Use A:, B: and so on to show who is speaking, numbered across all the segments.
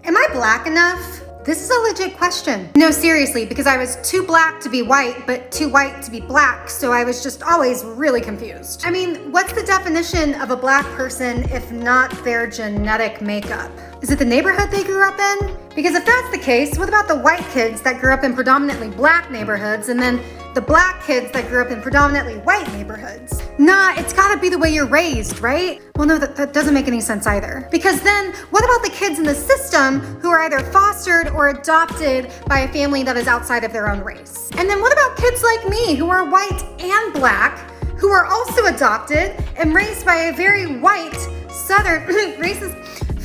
A: Am I black enough? This is a legit question. No, seriously, because I was too black to be white, but too white to be black, so I was just always really confused. I mean, what's the definition of a black person if not their genetic makeup? Is it the neighborhood they grew up in? Because if that's the case, what about the white kids that grew up in predominantly black neighborhoods and then the black kids that grew up in predominantly white neighborhoods? Nah, it's gotta be the way you're raised, right? Well, no, that doesn't make any sense either. Because then, what about the kids in the system who are either fostered or adopted by a family that is outside of their own race? And then what about kids like me who are white and black, who are also adopted and raised by a very white, southern, racist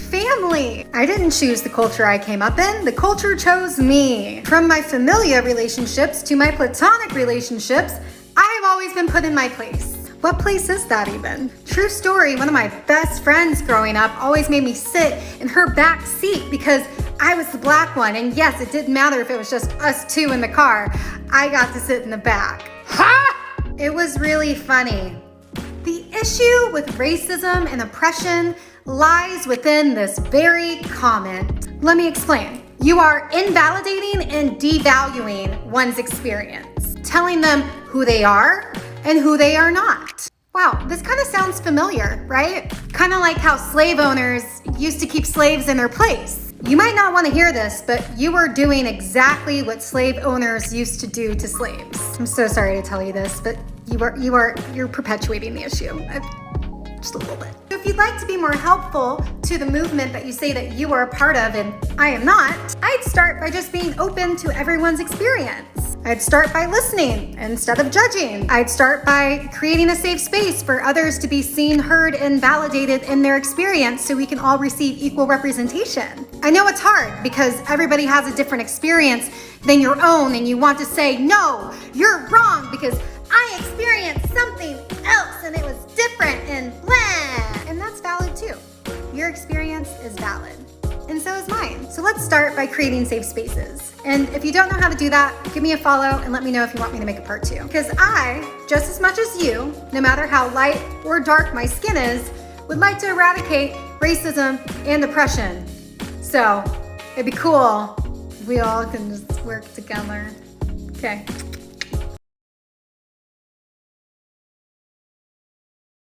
A: family? I didn't choose the culture I came up in. The culture chose me. From my familial relationships to my platonic relationships, I have always been put in my place. What place is that even? True story, one of my best friends growing up always made me sit in her back seat because I was the black one. And yes, it didn't matter if it was just us two in the car. I got to sit in the back. Ha! It was really funny. The issue with racism and oppression lies within this very comment. Let me explain. You are invalidating and devaluing one's experience, telling them who they are and who they are not. Wow, this kind of sounds familiar, right? Kind of like how slave owners used to keep slaves in their place. You might not want to hear this, but you are doing exactly what slave owners used to do to slaves. I'm so sorry to tell you this, but you're perpetuating the issue. Just a little bit. If you'd like to be more helpful to the movement that you say that you are a part of and I am not, I'd start by just being open to everyone's experience. I'd start by listening instead of judging. I'd start by creating a safe space for others to be seen, heard, and validated in their experience so we can all receive equal representation. I know it's hard because everybody has a different experience than your own and you want to say, no, you're wrong because I experienced something else and it was different and blah. And that's valid too. Your experience is valid. And so is mine. So let's start by creating safe spaces. And if you don't know how to do that, give me a follow and let me know if you want me to make a part 2. Because I, just as much as you, no matter how light or dark my skin is, would like to eradicate racism and oppression. So it'd be cool if we all can just work together. Okay.